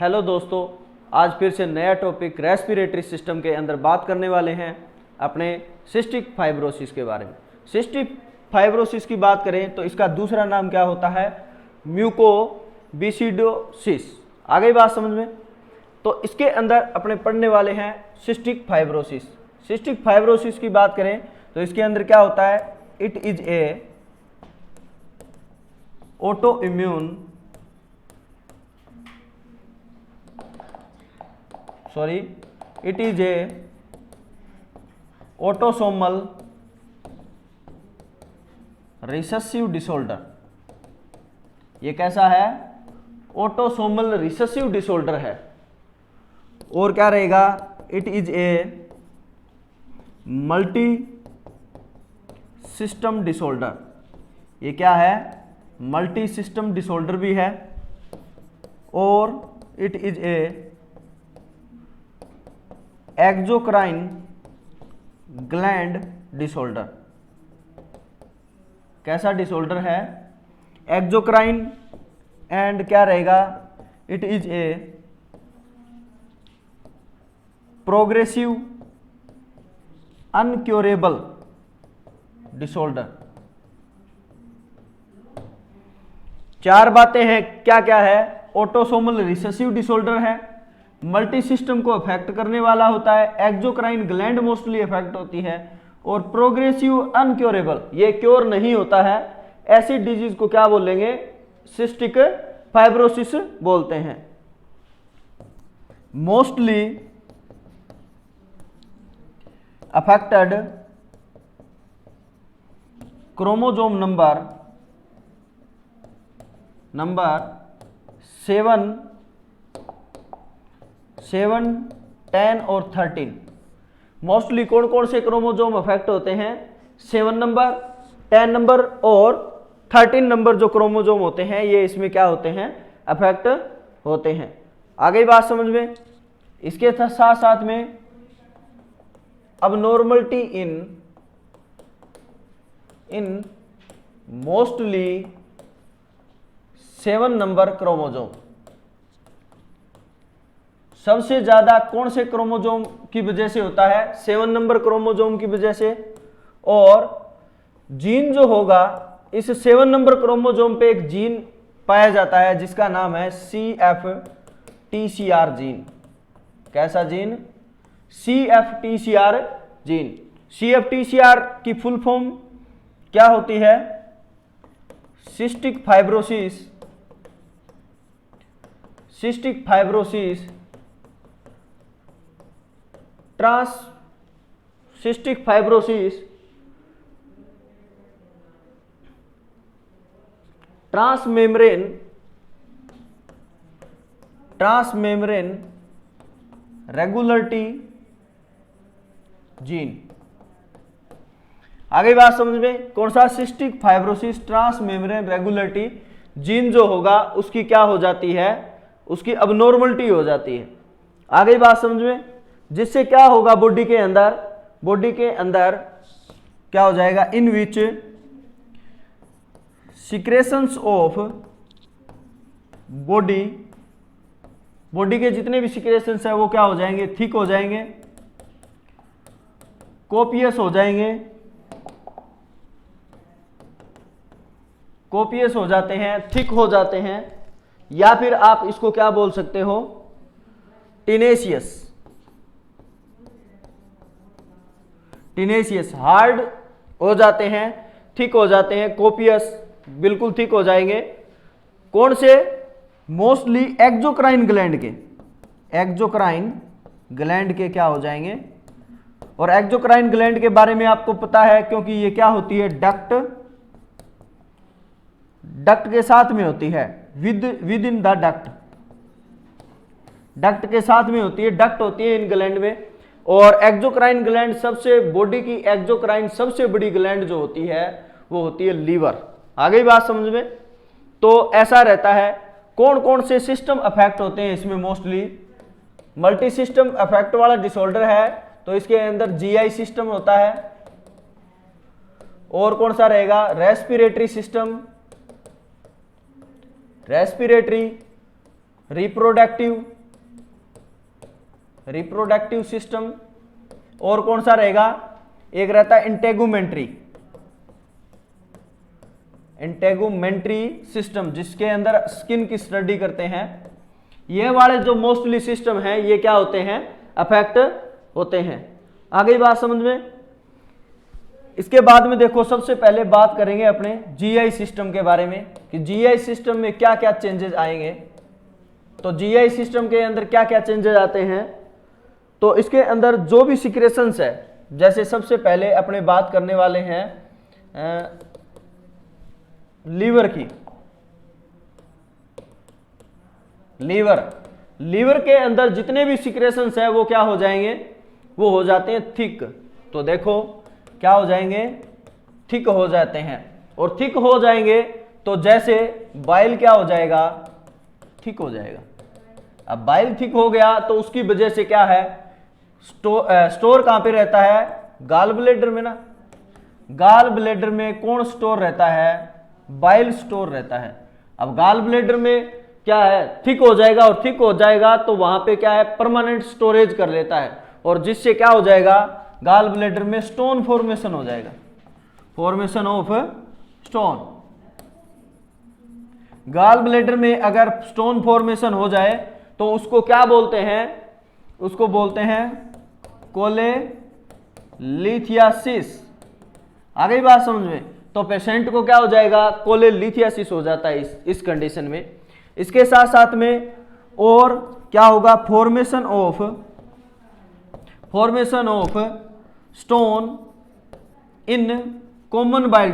Hello दोस्तों, आज फिर से नया टॉपिक रेस्पिरेटरी सिस्टम के अंदर बात करने वाले हैं अपने सिस्टिक फाइब्रोसिस के बारे में। सिस्टिक फाइब्रोसिस की बात करें तो इसका दूसरा नाम क्या होता है? म्यूकोविसिडोसिस। आ गई बात समझ में? तो इसके अंदर अपने पढ़ने वाले हैं सिस्टिक फाइब्रोसिस। सिस्टिक फाइब्रोसिस की बात करें तो इसके अंदर क्या होता है? It is A auto immune it is a autosomal recessive disorder। ये कैसा है? ऑटोसोमल रिसेसिव डिसऑर्डर है। और क्या रहेगा? It is a multi system disorder. ये क्या है? मल्टी सिस्टम डिसऑर्डर भी है। और it is a exocrine gland disorder. कैसा डिसऑर्डर है? एक्सोक्राइन एंड क्या रहेगा? It is a progressive incurable disorder. चार बातें हैं, क्या क्या है? ऑटोसोमल रिसेसिव डिसऑर्डर है, मल्टी सिस्टम को अफेक्ट करने वाला होता है, एक्सोक्राइन ग्लैंड मोस्टली अफेक्ट होती है, और प्रोग्रेसिव अनक्योरेबल, ये क्योर नहीं होता है। ऐसी डिजीज को क्या बोलेंगे? सिस्टिक फाइब्रोसिस बोलते हैं। मोस्टली अफेक्टेड क्रोमोसोम नंबर 7, 10 और 13। मोस्टली कौन कौन से क्रोमोसोम अफेक्ट होते हैं? 7 नंबर, 10 नंबर और 13 नंबर जो क्रोमोसोम होते हैं, ये इसमें क्या होते हैं? अफेक्ट होते हैं। आ गई बात समझ में? इसके साथ साथ में अबनॉर्मलिटी इन मोस्टली 7 नंबर क्रोमोसोम। सबसे ज्यादा कौन से क्रोमोसोम की वजह से होता है? 7 नंबर क्रोमोसोम की वजह से। और जीन जो होगा, इस 7 नंबर क्रोमोसोम पे एक जीन पाया जाता है जिसका नाम है CFTCR जीन। कैसा जीन? CFTCR gene. CFTCR की फुल फॉर्म क्या होती है? Cystic fibrosis transmembrane regulatory gene. आगे बात समझ में? कौन सा? Cystic fibrosis transmembrane regulatory gene जो होगा उसकी क्या हो जाती है? उसकी अबनॉर्मलिटी हो जाती है। आगे बात समझ में? जिससे क्या होगा? बॉडी के अंदर क्या हो जाएगा? इन विच सिक्रेशंस ऑफ बॉडी के जितने भी सिक्रेशंस है वो क्या हो जाएंगे? थिक हो जाएंगे, कोपियस हो जाते हैं, थिक हो जाते हैं। या फिर आप इसको क्या बोल सकते हो? टिनेशियस हार्ड हो जाते हैं, थिक हो जाते हैं, कोपियस बिल्कुल थिक हो जाएंगे। कौन से? मोस्टली एक्सोक्राइन ग्लैंड के क्या हो जाएंगे? और एक्सोक्राइन ग्लैंड के बारे में आपको पता है, क्योंकि ये क्या होती है? डक्ट के साथ में होती है, विद इन द डक्ट के साथ में होती है, डक्ट होती है इन ग्लैंड में। और एक्सोक्राइन ग्लैंड बॉडी की एक्सोक्राइन सबसे बड़ी ग्लैंड जो होती है वो होती है लीवर। आ गई बात समझ में? तो ऐसा रहता है। कौन कौन से सिस्टम अफेक्ट होते हैं इसमें? मोस्टली मल्टी सिस्टम अफेक्ट वाला डिसऑर्डर है, तो इसके अंदर GI सिस्टम होता है। और कौन सा रहेगा? रेस्पिरेटरी रिप्रोडक्टिव सिस्टम, और कौन सा रहेगा, एक रहता है इंटेगुमेंट्री सिस्टम, जिसके अंदर स्किन की स्टडी करते हैं। ये वाले जो मोस्टली सिस्टम हैं ये क्या होते हैं, अफेक्ट होते हैं। आ गई बात समझ में। इसके बाद में देखो सबसे पहले बात करेंगे अपने जीआई सिस्टम के बारे में कि जीआई सिस्टम में क्या क्या चेंजेस आएंगे। तो जीआई सिस्टम के अंदर क्या क्या चेंजेस आते हैं, तो इसके अंदर जो भी सिक्रेशंस है, जैसे सबसे पहले अपने बात करने वाले हैं लीवर की। लीवर के अंदर जितने भी सिक्रेशंस है वो क्या हो जाएंगे, वो हो जाते हैं थिक। तो देखो क्या हो जाएंगे, थिक हो जाते हैं। और थिक हो जाएंगे तो जैसे बाइल क्या हो जाएगा, थिक हो जाएगा। अब बाइल थिक हो गया तो उसकी वजह से क्या है, स्टोर कहां पे रहता है, गाल ब्लेडर में ना। गाल ब्लेडर में कौन स्टोर रहता है, बाइल स्टोर रहता है। अब गाल ब्लेडर में क्या है, थिक हो जाएगा, और थिक हो जाएगा तो वहां पे क्या है, परमानेंट स्टोरेज कर लेता है, और जिससे क्या हो जाएगा, गाल ब्लेडर में स्टोन फॉर्मेशन हो जाएगा, formation of stone. Gall bladder में अगर स्टोन फॉर्मेशन हो जाए तो उसको क्या बोलते हैं, उसको बोलते हैं कोलेलिथियासिस। आ गई बात समझ में। तो पेशेंट को क्या हो जाएगा, कोलेलिथियासिस हो जाता है इस कंडीशन में। इसके साथ साथ में और क्या होगा, formation of stone in common bile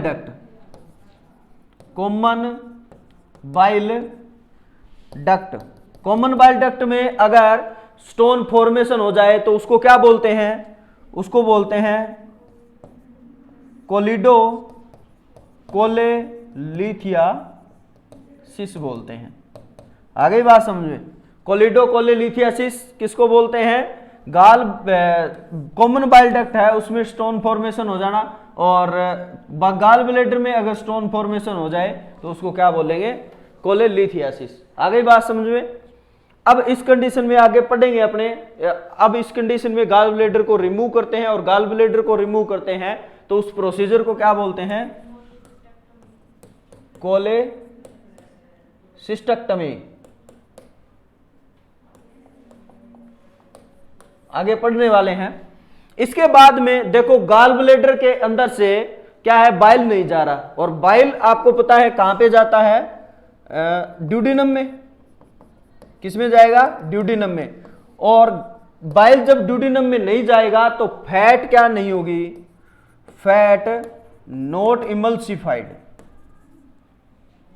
duct में अगर स्टोन फॉर्मेशन हो जाए तो उसको क्या बोलते हैं, उसको बोलते हैं कोलेलिथियासिस बोलते हैं। आ गई बात समझ में। कोलेलिथियासिस किसको बोलते हैं, कॉमन बाइल डक्ट है उसमें स्टोन फॉर्मेशन हो जाना, और गाल ब्लेडर में अगर स्टोन फॉर्मेशन हो जाए तो उसको क्या बोलेंगे, कोलेलिथियासिस। आ गई बात समझ में। अब इस कंडीशन में आगे पढ़ेंगे अपने। अब इस कंडीशन में गाल ब्लेडर को रिमूव करते हैं, और गाल ब्लेडर को रिमूव करते हैं तो उस प्रोसीजर को क्या बोलते हैं, कोलेसिस्टेक्टमी। आगे पढ़ने वाले हैं। इसके बाद में देखो गाल ब्लेडर के अंदर से क्या है, बाइल नहीं जा रहा, और बाइल आपको पता है कहां पे जाता है, ड्यूडिनम में। किसमें जाएगा, ड्यूडिनम में। और बाइल जब ड्यूडिनम में नहीं जाएगा तो फैट क्या नहीं होगी, फैट नॉट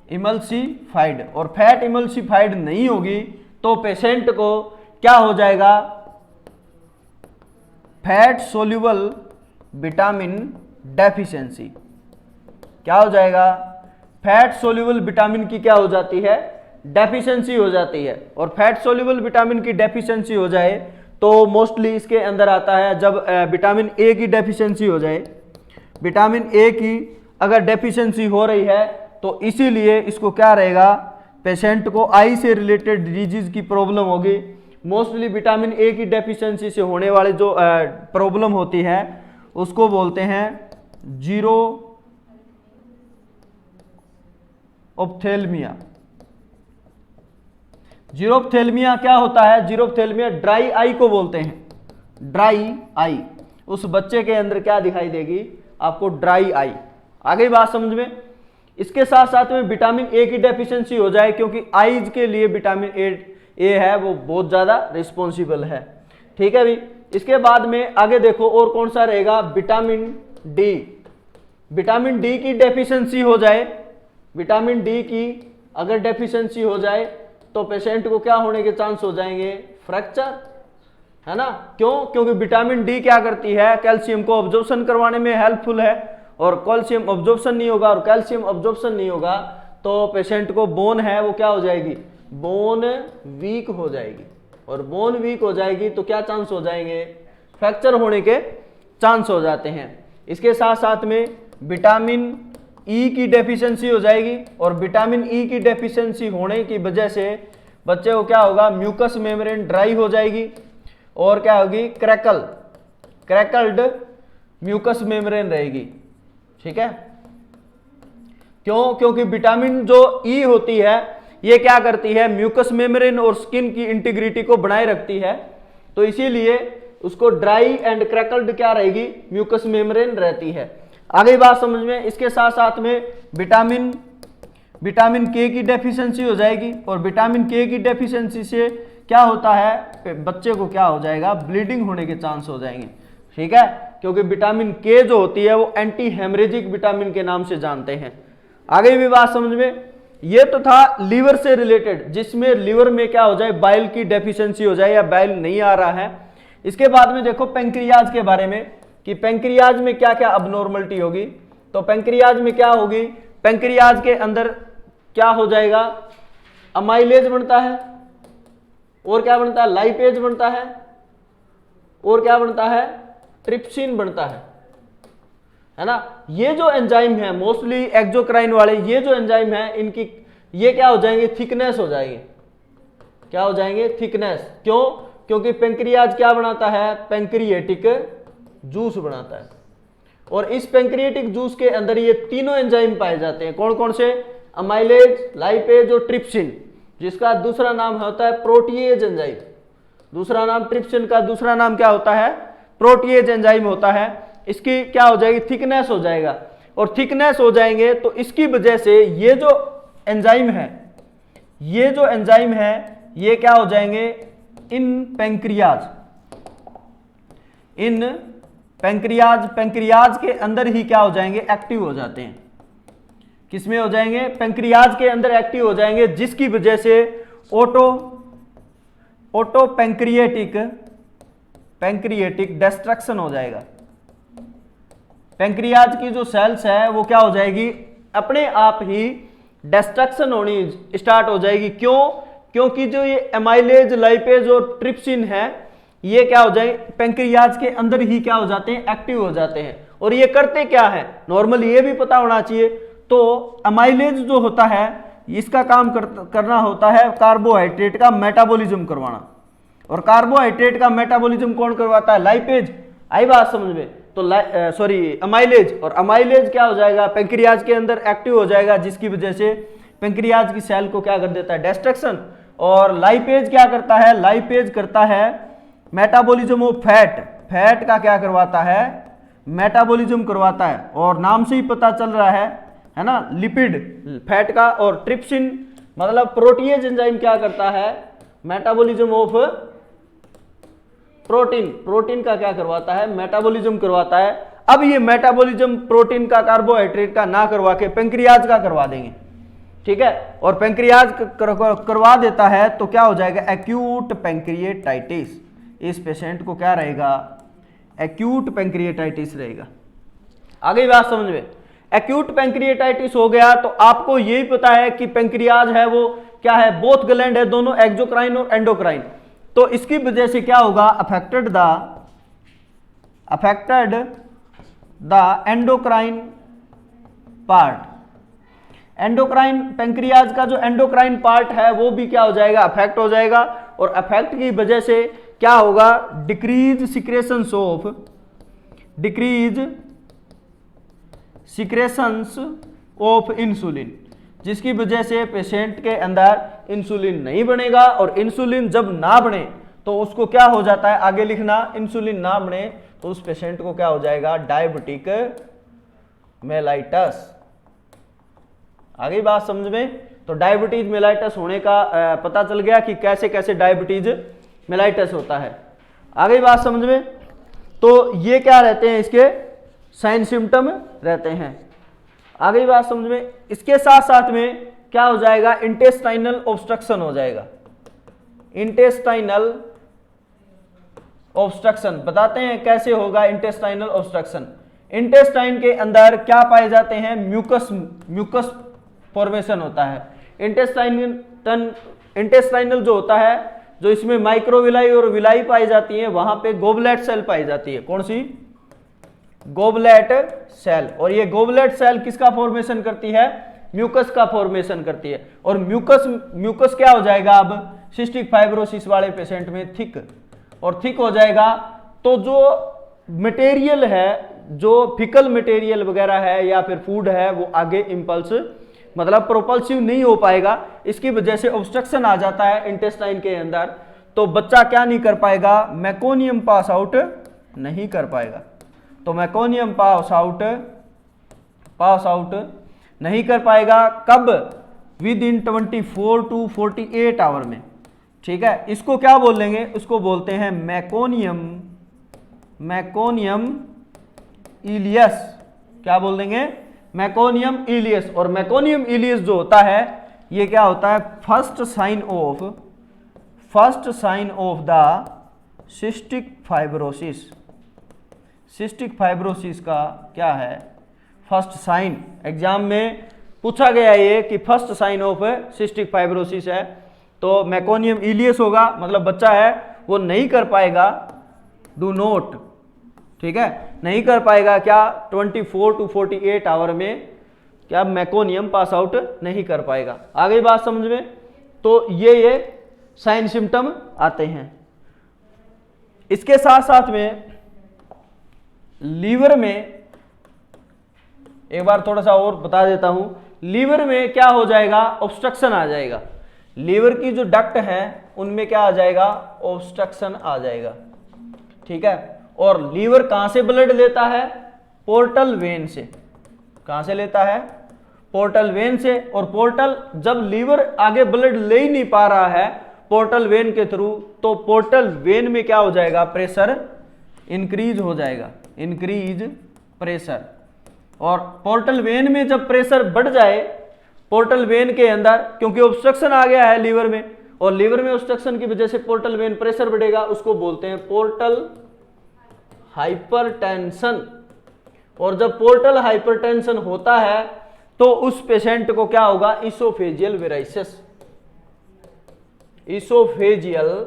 इमल्सिफाइड, और फैट इमल्सिफाइड नहीं होगी तो पेशेंट को क्या हो जाएगा, फैट सोल्यूबल विटामिन डेफिशिएंसी। क्या हो जाएगा, फैट सोल्यूबल विटामिन की क्या हो जाती है, डेफिशिएंसी हो जाती है। और फैट सोल्यूबल विटामिन की डेफिशिएंसी हो जाए तो मोस्टली इसके अंदर आता है जब विटामिन ए की डेफिशिएंसी हो जाए। विटामिन ए की अगर डेफिशिएंसी हो रही है तो इसीलिए इसको क्या रहेगा, पेशेंट को आई से रिलेटेड डिजीज की प्रॉब्लम होगी। मोस्टली विटामिन ए की डेफिशिएंसी से होने वाले जो प्रॉब्लम होती है उसको बोलते हैं जीरो ऑप्थेल्मिया। जीरोप्थेल्मिया क्या होता है, जीरोप्थेल्मिया ड्राई आई को बोलते हैं, ड्राई आई। उस बच्चे के अंदर क्या दिखाई देगी आपको, ड्राई आई। आ गई बात समझ में। इसके साथ साथ में विटामिन ए की डेफिशिएंसी हो जाए, क्योंकि आईज के लिए विटामिन ए है वो बहुत ज्यादा रिस्पॉन्सिबल है। ठीक है भी। इसके बाद में आगे देखो और कौन सा रहेगा, विटामिन डी। विटामिन डी की डेफिशिएंसी हो जाए, विटामिन डी की अगर डेफिशिएंसी हो जाए तो पेशेंट को क्या होने के चांस हो जाएंगे, फ्रैक्चर, है ना। क्यों, क्योंकि विटामिन डी क्या करती है, कैल्शियम को अब्जॉर्प्शन करवाने में हेल्पफुल है, और कैल्शियम अब्जॉर्प्शन नहीं होगा, और कैल्शियम अब्जॉर्प्शन नहीं होगा तो पेशेंट को बोन है वो क्या हो जाएगी, बोन वीक हो जाएगी, और बोन वीक हो जाएगी तो क्या चांस हो जाएंगे, फ्रैक्चर होने के चांस हो जाते हैं। इसके साथ साथ में विटामिन ई की डेफिशिएंसी हो जाएगी, और विटामिन ई की डेफिशिएंसी होने की वजह से बच्चे को क्या होगा, म्यूकस मेम्ब्रेन ड्राई हो जाएगी और क्या होगी, क्रैकल्ड म्यूकस मेम्ब्रेन रहेगी। ठीक है, क्यों? क्योंकि विटामिन जो ई होती है ये क्या करती है, म्यूकस मेम्ब्रेन और स्किन की इंटीग्रिटी को बनाए रखती है, तो इसीलिए उसको ड्राई एंड क्रैकल्ड क्या रहेगी, म्यूकस मेम्ब्रेन रहती है। आगे बात समझ में। इसके साथ साथ में विटामिन के की डेफिशिएंसी हो जाएगी और विटामिन के की डेफिशिएंसी से क्या होता है, बच्चे को क्या हो जाएगा, ब्लीडिंग होने के चांस हो जाएंगे। ठीक है, क्योंकि विटामिन के जो होती है वो एंटी हेमरेजिक विटामिन के नाम से जानते हैं। आगे भी बात समझ में। ये तो था लीवर से रिलेटेड, जिसमें लीवर में क्या हो जाए, बाइल की डेफिशिएंसी हो जाए या बाइल नहीं आ रहा है। इसके बाद में देखो पेंक्रियाज के बारे में कि पेंक्रियाज में क्या क्या अबनॉर्मलिटी होगी। तो पेंक्रियाज में क्या होगी, पेंक्रियाज के अंदर क्या हो जाएगा, अमाइलेज बनता है और क्या बनता है, लाइपेज बनता है और क्या बनता है, ट्रिप्सिन बनता है ना। ये जो एंजाइम है मोस्टली एक्सोक्राइन वाले, ये जो एंजाइम है इनकी ये क्या हो जाएंगे, थिकनेस हो जाएंगे। क्या हो जाएंगे, थिकनेस। क्यों? क्योंकि पेंक्रियाज क्या बनाता है, पेंक्रिएटिक जूस बनाता है और इस पेंक्रिएटिक जूस के अंदर ये तीनों एंजाइम पाए जाते हैं। कौन कौन से, अमाइलेज, लाइपेज और ट्रिप्सिन, जिसका दूसरा नाम होता है प्रोटीएज एंजाइम। दूसरा नाम ट्रिप्सिन का दूसरा नाम क्या होता है, प्रोटीएज एंजाइम होता है। इसकी क्या हो जाएगी, थिकनेस हो जाएगा और थिकनेस हो जाएंगे तो इसकी वजह से ये जो एंजाइम है ये क्या हो जाएंगे, इन पेंक्रियाज के अंदर ही क्या हो जाएंगे, एक्टिव हो जाते हैं। किसमें हो जाएंगे, पेंक्रियाज के अंदर एक्टिव हो जाएंगे, जिसकी वजह से ऑटो पेंक्रिएटिक डिस्ट्रक्शन हो जाएगा। पेंक्रियाज की जो सेल्स है वो क्या हो जाएगी, अपने आप ही डिस्ट्रक्शन होनी स्टार्ट हो जाएगी। क्यों? क्योंकि जो ये एमाइलेज, लाइपेज और ट्रिप्सिन है ये क्या हो जाए, पेंक्रियाज के अंदर ही क्या हो जाते हैं, एक्टिव हो जाते हैं। और ये करते क्या है, नॉर्मली ये भी पता होना चाहिए। तो अमाइलेज जो होता है इसका काम करना होता है कार्बोहाइड्रेट का मेटाबॉलिज्म करवाना, और कार्बोहाइड्रेट का मेटाबॉलिज्म कौन करवाता है, लाइपेज। आई बात समझ में। तो अमाइलेज, और अमाइलेज क्या हो जाएगा, पेंक्रियाज के अंदर एक्टिव हो जाएगा, जिसकी वजह से पेंक्रियाज की सेल को क्या कर देता है, डिस्ट्रक्शन। और लाइपेज क्या करता है, लाइपेज करता है मेटाबॉलिज्म ऑफ फैट का क्या करवाता है, मेटाबॉलिज्म करवाता है। और नाम से ही पता चल रहा है ना, लिपिड फैट का। और ट्रिप्सिन मतलब प्रोटीएज एंजाइम क्या करता है, मेटाबॉलिज्म ऑफ प्रोटीन का क्या करवाता है, मेटाबॉलिज्म करवाता है। अब ये मेटाबॉलिज्म प्रोटीन का, कार्बोहाइड्रेट का ना करवा के पेंक्रियाज का करवा देंगे। ठीक है, और पेंक्रियाज करवा देता है तो क्या हो जाएगा, एक्यूट पेंक्रिएटाइटिस। इस पेशेंट को क्या रहेगा, एक्यूट पेंक्रिएटाइटिस रहेगा। आगे बात समझ में। एक्यूट पेंक्रिएटाइटिस हो गया तो आपको यही पता है कि पेंक्रियाज है वो क्या है, बोथ ग्लैंड है, दोनों एक्सोक्राइन और एंडोक्राइन। तो इसकी वजह से क्या होगा, affected the endocrine part. Endocrine, pancreas का जो एंडोक्राइन पार्ट है वो भी क्या हो जाएगा, अफेक्ट हो जाएगा। और अफेक्ट की वजह से क्या होगा, डिक्रीज सिक्रेशंस ऑफ इंसुलिन, जिसकी वजह से पेशेंट के अंदर इंसुलिन नहीं बनेगा। और इंसुलिन जब ना बने तो उसको क्या हो जाता है, आगे लिखना, इंसुलिन ना बने तो उस पेशेंट को क्या हो जाएगा, डायबिटिक मेलाइटस। आगे बात समझ में। तो डायबिटीज मेलाइटस होने का पता चल गया कि कैसे कैसे डायबिटीज मेलाइटस होता है। आगे बात समझ में। तो ये क्या रहते हैं, इसके साइन सिम्टम रहते हैं। आगे बात समझ में। इसके साथ साथ में क्या हो जाएगा, इंटेस्टाइनल ऑब्स्ट्रक्शन हो जाएगा। इंटेस्टाइनल ऑब्स्ट्रक्शन बताते हैं कैसे होगा इंटेस्टाइनल ऑब्स्ट्रक्शन। इंटेस्टाइन के अंदर क्या पाए जाते हैं, म्यूकस फॉर्मेशन होता है। इंटेस्टाइनल जो होता है, जो इसमें माइक्रोविलाई और विलाई पाई जाती है, वहां पे गोबलेट सेल पाई जाती है। कौन सी, गोबलेट सेल। और ये गोबलेट सेल किसका फॉर्मेशन करती है, म्यूकस का फॉर्मेशन करती है। और म्यूकस क्या हो जाएगा अब सिस्टिक फाइब्रोसिस वाले पेशेंट में थिक, और थिक हो जाएगा तो जो मटेरियल है, जो फिकल मटेरियल वगैरह है या फिर फूड है, वो आगे इंपल्स मतलब प्रोपल्सिव नहीं हो पाएगा। इसकी वजह से ऑब्स्ट्रक्शन आ जाता है इंटेस्टाइन के अंदर, तो बच्चा क्या नहीं कर पाएगा, मेकोनियम पास आउट नहीं कर पाएगा। तो मेकोनियम पास आउट नहीं कर पाएगा कब, विद इन 24 to 48 आवर में। ठीक है, इसको क्या बोलेंगे, उसको बोलते हैं मैकोनियम इलियस। क्या बोल देंगे, मैकोनियम इलियस। और मैकोनियम इलियस जो होता है ये क्या होता है, first sign of the cystic fibrosis. Cystic fibrosis का क्या है फर्स्ट साइन, एग्जाम में पूछा गया ये कि first sign of cystic fibrosis है, तो मैकोनियम इलियस होगा, मतलब बच्चा है वो नहीं कर पाएगा, डू नॉट, ठीक है, नहीं कर पाएगा क्या 24 to 48 आवर में क्या मैकोनियम पास आउट नहीं कर पाएगा। आ गई बात समझ में। तो ये साइन सिम्टम आते हैं। इसके साथ साथ में लीवर में एक बार थोड़ा सा और बता देता हूं, लीवर में क्या हो जाएगा, ऑब्स्ट्रक्शन आ जाएगा। लीवर की जो डक्ट है उनमें क्या आ जाएगा, ऑब्स्ट्रक्शन आ जाएगा। ठीक है, और लीवर कहां से ब्लड लेता है, पोर्टल वेन से। कहां से लेता है, पोर्टल वेन से। और पोर्टल, जब लीवर आगे ब्लड ले ही नहीं पा रहा है पोर्टल वेन के थ्रू, तो पोर्टल वेन में क्या हो जाएगा, प्रेशर इंक्रीज हो जाएगा, इंक्रीज प्रेशर। और पोर्टल वेन में जब प्रेशर बढ़ जाए, पोर्टल वेन के अंदर, क्योंकि ऑब्स्ट्रक्शन आ गया है लीवर में, और लीवर में ऑब्स्ट्रक्शन की वजह से पोर्टल वेन प्रेशर बढ़ेगा, उसको बोलते हैं पोर्टल हाइपरटेंशन। और जब पोर्टल हाइपरटेंशन होता है तो उस पेशेंट को क्या होगा, इसोफेजियल वेराइसिस। Oesophageal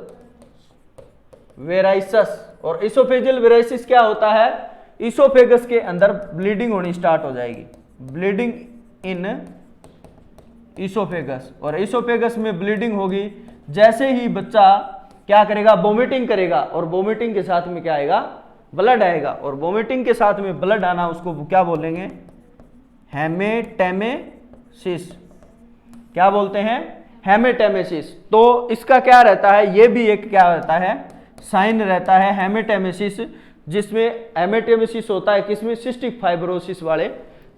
varices. और इसोफेजियल वेराइसिस क्या होता है, इसोफेगस के अंदर ब्लीडिंग होनी स्टार्ट हो जाएगी, ब्लीडिंग इन इसोफेगस। और इसोफेगस में ब्लीडिंग होगी, जैसे ही बच्चा क्या करेगा, वोमिटिंग करेगा, और वोमिटिंग के साथ में क्या आएगा, ब्लड आएगा। और वोमिटिंग के साथ में ब्लड आना, उसको क्या बोलेंगे, हेमेटेमेसिस। क्या बोलते हैं, हेमेटेमेसिस। तो इसका क्या रहता है, ये भी एक क्या रहता है, साइन रहता है हेमेटेमेसिस, जिसमें हेमेटेमेसिस होता है किसमें, सिस्टिक फाइब्रोसिस वाले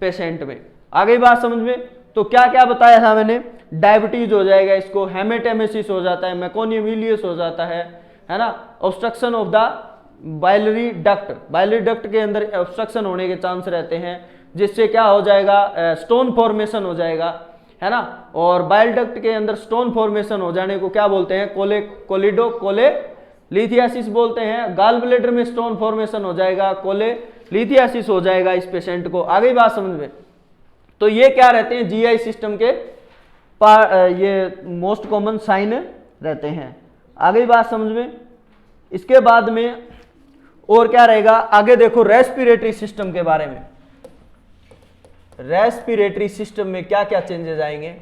पेशेंट में। आ गई बात समझ में। तो क्या क्या बताया था मैंने, डायबिटीज हो जाएगा, इसको हेमेटेमेसिस हो जाता है, मैकोनियम इलियस हो जाता है ना, obstruction of the biliary duct, biliary duct के अंदर ऑब्स्ट्रक्शन होने के चांस रहते हैं, जिससे क्या हो जाएगा, स्टोन फॉर्मेशन हो जाएगा, है ना। और बाइल डक्ट के अंदर स्टोन फॉर्मेशन हो जाने को क्या बोलते हैं, कोलिडोकोलेलिथियासिस बोलते हैं। गाल ब्लैडर में स्टोन फॉर्मेशन हो जाएगा, कोलेलिथियासिस हो जाएगा इस पेशेंट को। आ गई बात समझ में। तो ये क्या रहते हैं, जीआई सिस्टम के ये मोस्ट कॉमन साइन रहते हैं। आ गई बात समझ में। इसके बाद में और क्या रहेगा, आगे देखो रेस्पिरेटरी सिस्टम के बारे में। रेस्पिरेटरी सिस्टम में क्या क्या चेंजेस आएंगे।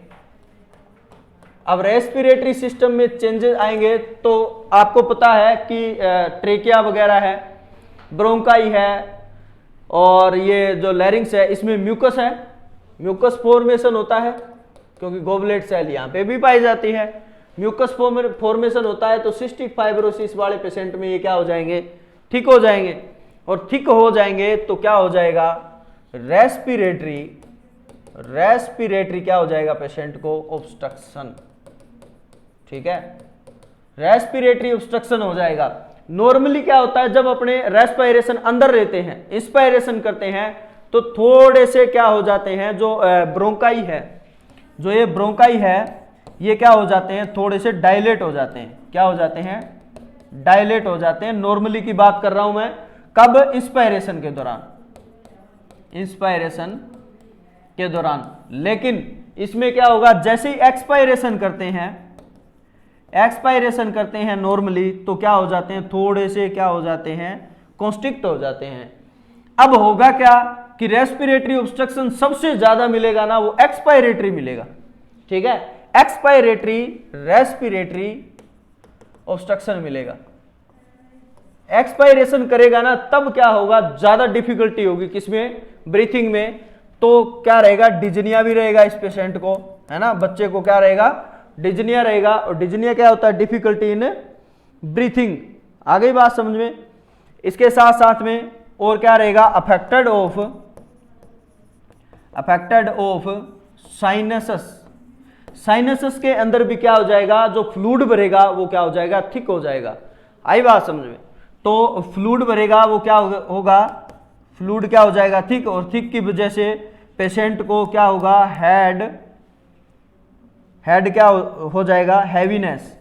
अब रेस्पिरेटरी सिस्टम में चेंजेस आएंगे तो आपको पता है कि ट्रेकिया वगैरह है, ब्रोंकाई है, और ये जो लैरिंग्स है इसमें म्यूकस है, म्यूकस फॉर्मेशन होता है, क्योंकि गोबलेट सेल यहाँ पे भी पाई जाती है। म्यूकस फॉर्मेशन होता है, तो सिस्टिक फाइब्रोसिस वाले पेशेंट में ये क्या हो जाएंगे, ठीक हो जाएंगे। और ठीक हो जाएंगे तो क्या हो जाएगा, रेस्पिरेटरी क्या हो जाएगा पेशेंट को, ऑब्स्ट्रक्शन। ठीक है, रेस्पिरेटरी ऑब्स्ट्रक्शन हो जाएगा। नॉर्मली क्या होता है, जब अपने रेस्पिरेशन अंदर रहते हैं, इंस्पायरेशन करते हैं, तो थोड़े से क्या हो जाते हैं, जो ब्रोंकाई है, जो ये ब्रोंकाई है, ये क्या हो जाते हैं, थोड़े से डायलेट हो जाते हैं। क्या हो जाते हैं, डायलेट हो जाते हैं। नॉर्मली की बात कर रहा हूं मैं, कब, इंस्पायरेशन के दौरान, इंस्पायरेशन के दौरान। लेकिन इसमें क्या होगा, जैसे ही एक्सपायरेशन करते हैं नॉर्मली, तो क्या हो जाते हैं, थोड़े से क्या हो जाते हैं, कॉन्स्ट्रिक्ट हो जाते हैं। अब होगा क्या, कि रेस्पिरेटरी ऑब्स्ट्रक्शन सबसे ज्यादा मिलेगा ना वो एक्सपायरेटरी मिलेगा, ठीक है, एक्सपायरेटरी रेस्पिरेटरी ऑब्स्ट्रक्शन मिलेगा। एक्सपायरेशन करेगा ना तब क्या होगा, ज्यादा डिफिकल्टी होगी किसमें, ब्रीथिंग में, तो क्या रहेगा, डिजनिया भी रहेगा इस पेशेंट को, है ना, बच्चे को क्या रहेगा, डिजनिया रहेगा। और डिजनिया क्या होता है, डिफिकल्टी इन ब्रीथिंग। आ गई बात समझ में। इसके साथ साथ में और क्या रहेगा, अफेक्टेड ऑफ साइनसस। साइनसस के अंदर भी क्या हो जाएगा, जो फ्लूइड भरेगा वो क्या हो जाएगा, थिक हो जाएगा। आई बात समझ में। तो फ्लूइड भरेगा वो क्या होगा, फ्लूइड क्या हो जाएगा, थिक, और थिक की वजह से पेशेंट को क्या होगा, हेड क्या हो जाएगा, हैवीनेस।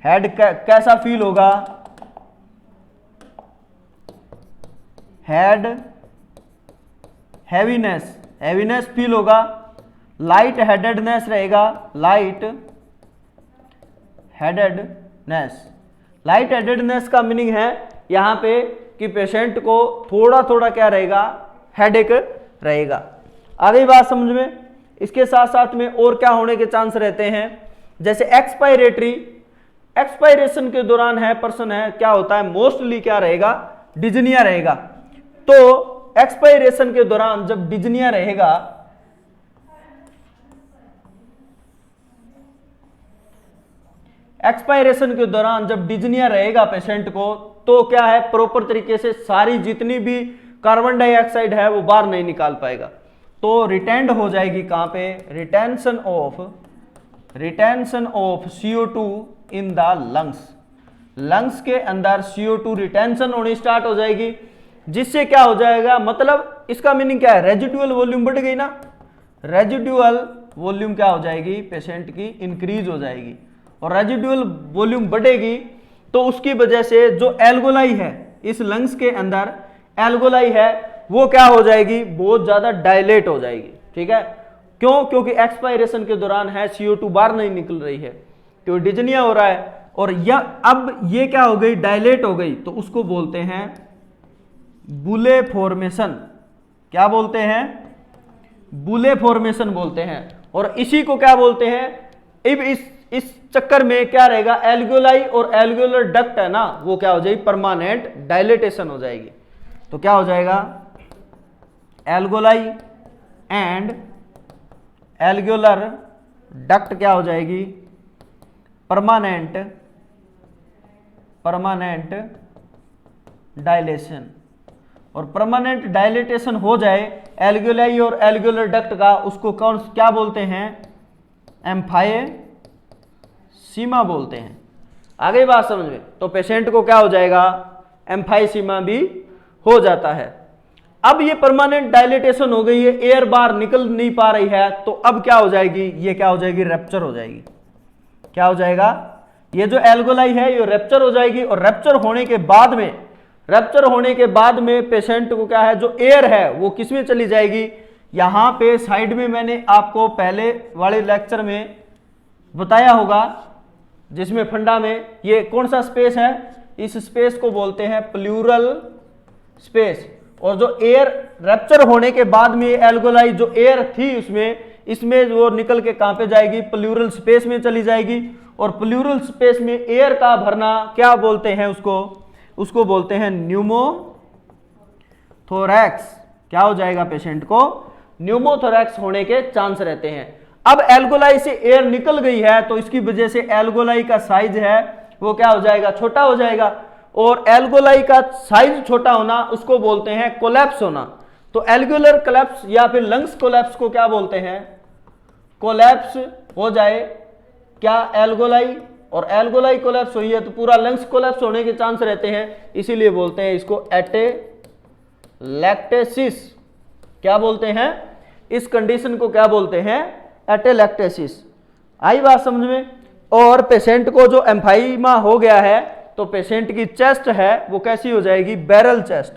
हेड कैसा फील होगा, हेड हैवीनेस फील होगा। लाइट हेडेडनेस रहेगा, लाइट हेडेडनेस का मीनिंग है यहां पे कि पेशेंट को थोड़ा थोड़ा क्या रहेगा, हेडेक रहेगा। आ गई बात समझ में। इसके साथ साथ में और क्या होने के चांस रहते हैं, जैसे एक्सपायरेशन के दौरान है पर्सन है क्या होता है, मोस्टली क्या रहेगा, डिजनिया रहेगा। तो एक्सपायरेशन के दौरान जब डिजनिया रहेगा, एक्सपायरेशन के दौरान जब डिजनिया रहेगा पेशेंट को, तो क्या है, प्रॉपर तरीके से सारी जितनी भी कार्बन डाइऑक्साइड है वो बाहर नहीं निकाल पाएगा। तो रिटेंड हो जाएगी कहां पे, retention of CO2 in the lungs के अंदर CO2 रिटेंशन होनी स्टार्ट हो जाएगी, जिससे क्या हो जाएगा, मतलब इसका मीनिंग क्या है, रेजिडुअल वॉल्यूम बढ़ गई ना, रेजिडुअल वॉल्यूम क्या हो जाएगी, पेशेंट की इंक्रीज हो जाएगी। और रेजिडुअल वॉल्यूम बढ़ेगी तो उसकी वजह से जो एल्गोलाई है इस लंग्स के अंदर, एल्गोलाई है वो क्या हो जाएगी, बहुत ज्यादा डायलेट हो जाएगी, ठीक है। क्यों, क्योंकि एक्सपायरेशन के दौरान है CO2 बाहर नहीं निकल रही है, तो डिजनिया हो रहा है। और अब ये क्या हो गई, डायलेट हो गई, तो उसको बोलते हैं बुले फॉर्मेशन। क्या बोलते हैं, बुले फॉर्मेशन बोलते हैं। और इसी को क्या बोलते हैं, अब इस चक्कर में क्या रहेगा, एल्गोलाई और एल्गोलर डक्ट है ना, वो क्या हो जाएगी, परमानेंट डायलेटेशन हो जाएगी। तो क्या हो जाएगा, एल्गोलाई एंड एल्गोलर डक्ट क्या हो जाएगी, परमानेंट डायलेशन। और परमानेंट डायलेटेशन हो जाए एल्गोलाई और एल्गोलर डक्ट का, उसको कौन क्या बोलते हैं, एम्फाइसीमा बोलते हैं। आ गई बात समझ में। तो पेशेंट को क्या हो जाएगा, एम्फाइसीमा भी हो जाता है। अब ये परमानेंट डायलेटेशन हो गई है, एयर बाहर निकल नहीं पा रही है, तो अब क्या हो जाएगी, ये क्या हो जाएगी, रैप्चर हो जाएगी। क्या हो जाएगा, ये जो एल्गोलाई है ये रैप्चर हो जाएगी। और रैप्चर होने के बाद में पेशेंट को क्या है, जो एयर है वो किस में चली जाएगी, यहां पे साइड में मैंने आपको पहले वाले लेक्चर में बताया होगा, जिसमें फंडा में ये कौन सा स्पेस है, इस स्पेस को बोलते हैं प्लूरल स्पेस। और जो एयर रैप्चर होने के बाद में एल्गोलाई जो एयर थी इसमें वो निकल के कहां पे जाएगी, प्लूरल स्पेस में चली जाएगी। और प्लूरल स्पेस में एयर का भरना क्या बोलते हैं, उसको बोलते हैं न्यूमोथोरैक्स। क्या हो जाएगा, पेशेंट को न्यूमोथोरैक्स होने के चांस रहते हैं। अब एल्गोलाई से एयर निकल गई है, तो इसकी वजह से एल्गोलाई का साइज है वो क्या हो जाएगा, छोटा हो जाएगा। और एल्गोलाई का साइज छोटा होना उसको बोलते हैं कोलैप्स होना। तो एल्गुलर कोलैप्स या फिर लंग्स कोलैप्स को क्या बोलते हैं, कोलैप्स हो जाए क्या, एल्गोलाई, और एल्गोलाई कोलैप्स हुई है तो पूरा लंग्स कोलैप्स होने के चांस रहते हैं, इसीलिए बोलते हैं इसको एटेलैक्टेसिस। क्या बोलते हैं, इस कंडीशन को क्या बोलते हैं, एटेलैक्टेसिस। आई बात समझ में। और पेशेंट को जो एम्फाइमा हो गया है, तो पेशेंट की चेस्ट है वो कैसी हो जाएगी, बैरल चेस्ट।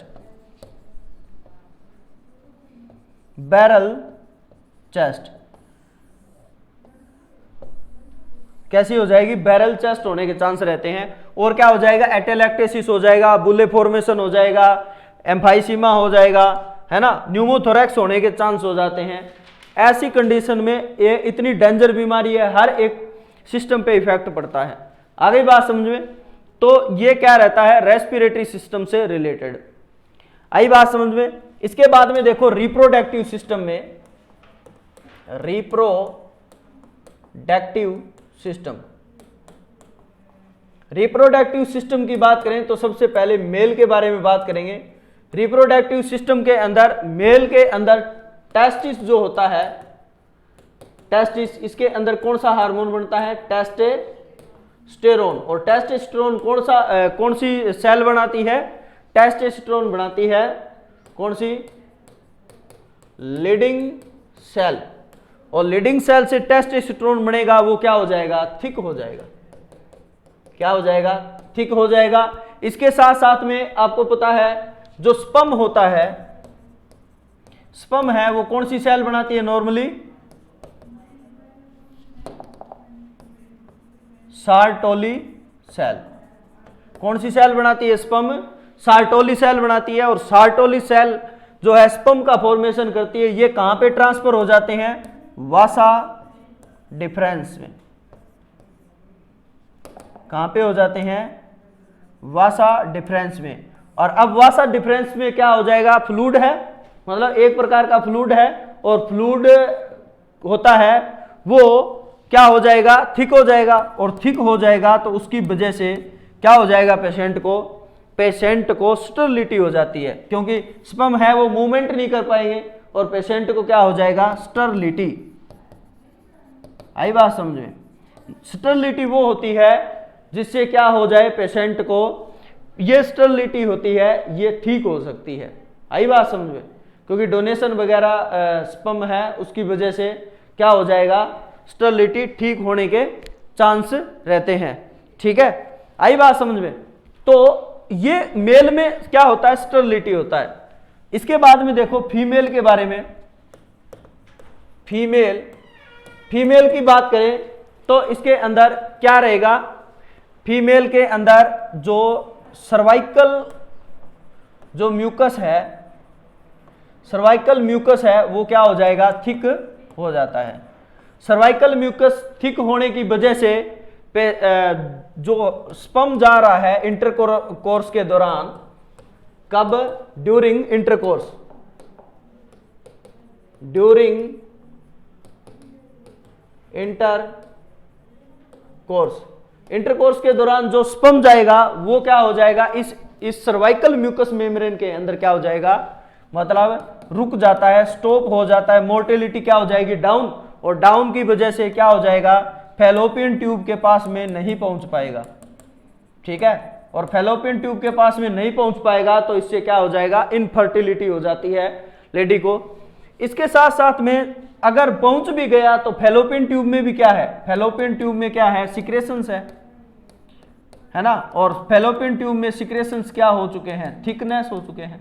कैसी हो जाएगी, बैरल चेस्ट होने के चांस रहते हैं। और क्या हो जाएगा, एटेलैक्टेसिस हो जाएगा, बुले फॉर्मेशन हो जाएगा, एम्फाइसीमा हो जाएगा, है ना, न्यूमोथोरैक्स होने के चांस हो जाते हैं। ऐसी कंडीशन में ये इतनी डेंजर बीमारी है, हर एक सिस्टम पे इफेक्ट पड़ता है। आ गई बात समझ में? तो ये क्या रहता है, रेस्पिरेटरी सिस्टम से रिलेटेड। आई बात समझ में? इसके बाद में देखो रिप्रोडक्टिव सिस्टम में, रिप्रोडक्टिव सिस्टम, रिप्रोडक्टिव सिस्टम की बात करें तो सबसे पहले मेल के बारे में बात करेंगे। रिप्रोडक्टिव सिस्टम के अंदर मेल के अंदर टेस्टिस जो होता है, टेस्टिस, इसके अंदर कौन सा हार्मोन बनता है, टेस्टोस्टेरोन। और टेस्टोस्टेरोन कौन सी सेल बनाती है, टेस्टोस्टेरोन बनाती है कौन सी, लीडिंग सेल। और लीडिंग सेल से टेस्टोस्टेरोन बनेगा, वो क्या हो जाएगा, थिक हो जाएगा। क्या हो जाएगा, थिक हो जाएगा। इसके साथ साथ में आपको पता है जो स्पर्म होता है, स्पर्म है वो कौन सी सेल बनाती है नॉर्मली, सार्टोली सेल। कौन सी सेल बनाती है स्पर्म, सार्टोली सेल बनाती है। और सार्टोली सेल जो है स्पर्म का फॉर्मेशन करती है, ये कहां पे ट्रांसफर हो जाते हैं, वासा डिफरेंस में। कहां पे हो जाते हैं, वासा डिफरेंस में। और अब वासा डिफरेंस में क्या हो जाएगा, फ्लूइड है, मतलब एक प्रकार का फ्लूइड है, और फ्लूइड होता है वो क्या हो जाएगा, थिक हो जाएगा। और थिक हो जाएगा तो उसकी वजह से क्या हो जाएगा, पेशेंट को स्टरलिटी हो जाती है, क्योंकि स्पर्म है वो मूवमेंट नहीं कर पाएंगे और पेशेंट को क्या हो जाएगा, स्टरलिटी। आई बात समझ में? स्टरलिटी वो होती है जिससे क्या हो जाए, पेशेंट को, ये स्टरलिटी होती है, ये ठीक हो सकती है। आई बात समझ में? क्योंकि डोनेशन वगैरह स्पर्म है, उसकी वजह से क्या हो जाएगा, स्टरलिटी ठीक होने के चांस रहते हैं। ठीक है, आई बात समझ में? तो ये मेल में क्या होता है, स्टरलिटी होता है। इसके बाद में देखो फीमेल के बारे में। फीमेल की बात करें तो इसके अंदर क्या रहेगा, फीमेल के अंदर जो सर्वाइकल जो म्यूकस है, सर्वाइकल म्यूकस है वो क्या हो जाएगा, थिक हो जाता है। सर्वाइकल म्यूकस थिक होने की वजह से जो स्पर्म जा रहा है इंटरकोर्स के दौरान, कब, ड्यूरिंग इंटरकोर्स, ड्यूरिंग इंटरकोर्स के दौरान जो स्पर्म जाएगा वो क्या हो जाएगा, इस सर्वाइकल म्यूकस मेम्ब्रेन के अंदर क्या हो जाएगा, मतलब रुक जाता है, स्टॉप हो जाता है, मोर्टेलिटी क्या हो जाएगी, डाउन। और डाउन की वजह से क्या हो जाएगा, फैलोपियन ट्यूब के पास में नहीं पहुंच पाएगा। ठीक है, और फैलोपियन ट्यूब के पास में नहीं पहुंच पाएगा तो इससे क्या हो जाएगा, इनफर्टिलिटी हो जाती है लेडी को। इसके साथ साथ में अगर पहुंच भी गया तो फैलोपियन ट्यूब में भी क्या है, फैलोपियन ट्यूब में क्या है, सिक्रेशंस है ना। और फैलोपियन ट्यूब में सिक्रेशंस क्या हो चुके हैं, थिकनेस हो चुके हैं।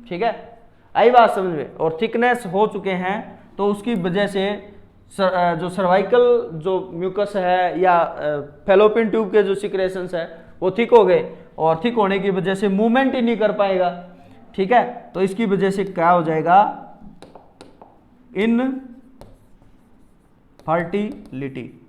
ठीक है, आई बात समझ में? और थिकनेस हो चुके हैं तो उसकी वजह से जो सर्वाइकल जो म्यूकस है या फैलोपियन ट्यूब के जो सिक्रेशंस है वो थिक हो गए, और थिक होने की वजह से मूवमेंट ही नहीं कर पाएगा। ठीक है, तो इसकी वजह से क्या हो जाएगा, इनफर्टिलिटी।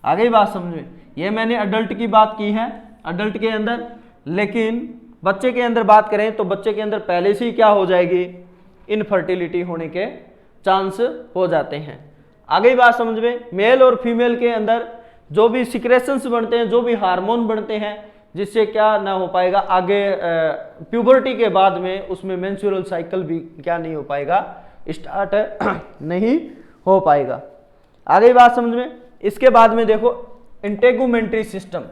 आ गई बात समझ में? ये मैंने अडल्ट की बात की है, अडल्ट के अंदर। लेकिन बच्चे के अंदर बात करें तो बच्चे के अंदर पहले से ही क्या हो जाएगी, इनफर्टिलिटी होने के चांस हो जाते हैं। आ गई बात समझ में? मेल और फीमेल के अंदर जो भी सिक्रेशंस बनते हैं, जो भी हार्मोन बनते हैं, जिससे क्या ना हो पाएगा, आगे प्यूबर्टी के बाद में उसमें मेंस्ट्रुअल साइकिल भी क्या नहीं हो पाएगा, स्टार्ट नहीं हो पाएगा। आ गई बात समझ में? इसके बाद में देखो इंटेगुमेंट्री सिस्टम।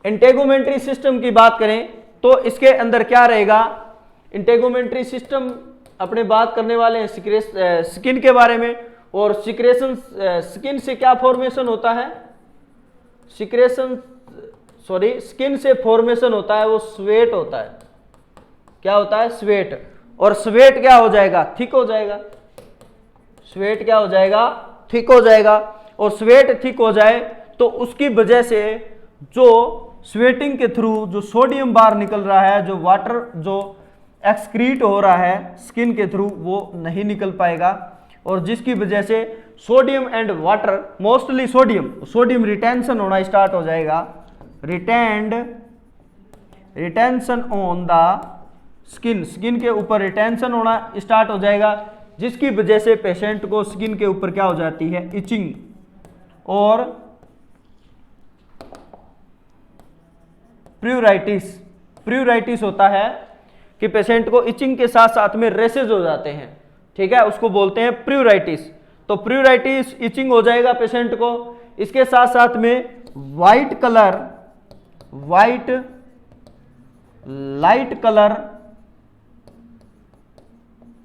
इंटेगुमेंट्री सिस्टम की बात करें तो इसके अंदर क्या रहेगा, इंटेगुमेंट्री सिस्टम अपने बात करने वाले हैं स्किन के बारे में। और सिक्रेशन, स्किन से क्या फॉर्मेशन होता है, स्किन से फॉर्मेशन होता है वो स्वेट होता है। क्या होता है, स्वेट। और स्वेट क्या हो जाएगा, थिक हो जाएगा। स्वेट क्या हो जाएगा, थिक हो जाएगा। और स्वेट थिक हो जाए तो उसकी वजह से जो स्वेटिंग के थ्रू जो सोडियम बाहर निकल रहा है, जो वाटर जो एक्सक्रीट हो रहा है स्किन के थ्रू, वो नहीं निकल पाएगा और जिसकी वजह से sodium and water, mostly sodium retention होना स्टार्ट हो जाएगा, रिटेंशन ऑन द स्किन के ऊपर रिटेंशन होना स्टार्ट हो जाएगा, जिसकी वजह से पेशेंट को स्किन के ऊपर क्या हो जाती है, इचिंग और प्यूराइटिस होता है कि पेशेंट को इचिंग के साथ साथ में रेसेज हो जाते हैं, ठीक है, उसको बोलते हैं प्यूराइटिस। तो प्यूराइटिस इचिंग हो जाएगा पेशेंट को, इसके साथ साथ में लाइट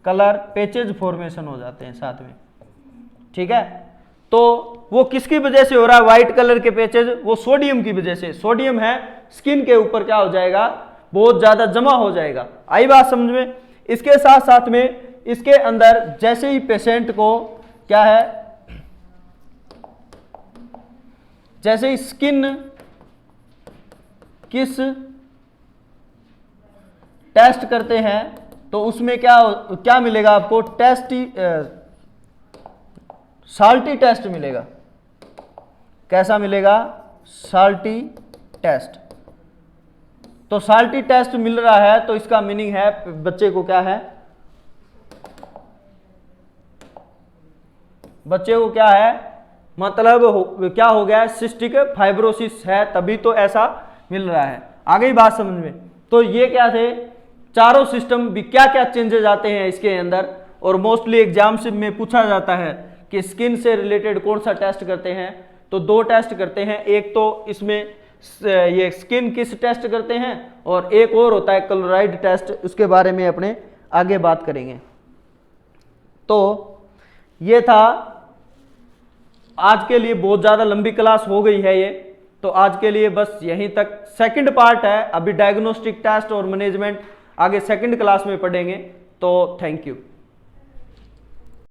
कलर पैचेज फॉर्मेशन हो जाते हैं साथ में, ठीक है। तो वो किसकी वजह से हो रहा है व्हाइट कलर के पैचेज, वो सोडियम की वजह से, सोडियम है स्किन के ऊपर क्या हो जाएगा, बहुत ज्यादा जमा हो जाएगा। आई बात समझ में। इसके साथ साथ में इसके अंदर जैसे ही पेशेंट को क्या है, जैसे ही स्किन किस टेस्ट करते हैं तो उसमें क्या मिलेगा आपको, साल्टी टेस्ट मिलेगा। कैसा मिलेगा, साल्टी टेस्ट। तो साल्टी टेस्ट मिल रहा है तो इसका मीनिंग है बच्चे को क्या है, बच्चे को क्या है, मतलब क्या हो गया है, सिस्टिक फाइब्रोसिस है, तभी तो ऐसा मिल रहा है। आ गई बात समझ में। तो ये क्या थे, चारों सिस्टम भी क्या क्या चेंजेस आते हैं इसके अंदर, और मोस्टली एग्जाम में पूछा जाता है कि स्किन से रिलेटेड कौन सा टेस्ट करते हैं। तो दो टेस्ट करते हैं, एक तो इसमें ये स्किन किस टेस्ट करते हैं और एक और होता है क्लोराइड टेस्ट, उसके बारे में अपने आगे बात करेंगे। तो ये था आज के लिए, बहुत ज़्यादा लंबी क्लास हो गई है ये, तो आज के लिए बस यहीं तक। सेकंड पार्ट है, अभी डायग्नोस्टिक टेस्ट और मैनेजमेंट आगे सेकंड क्लास में पढ़ेंगे। तो थैंक यू।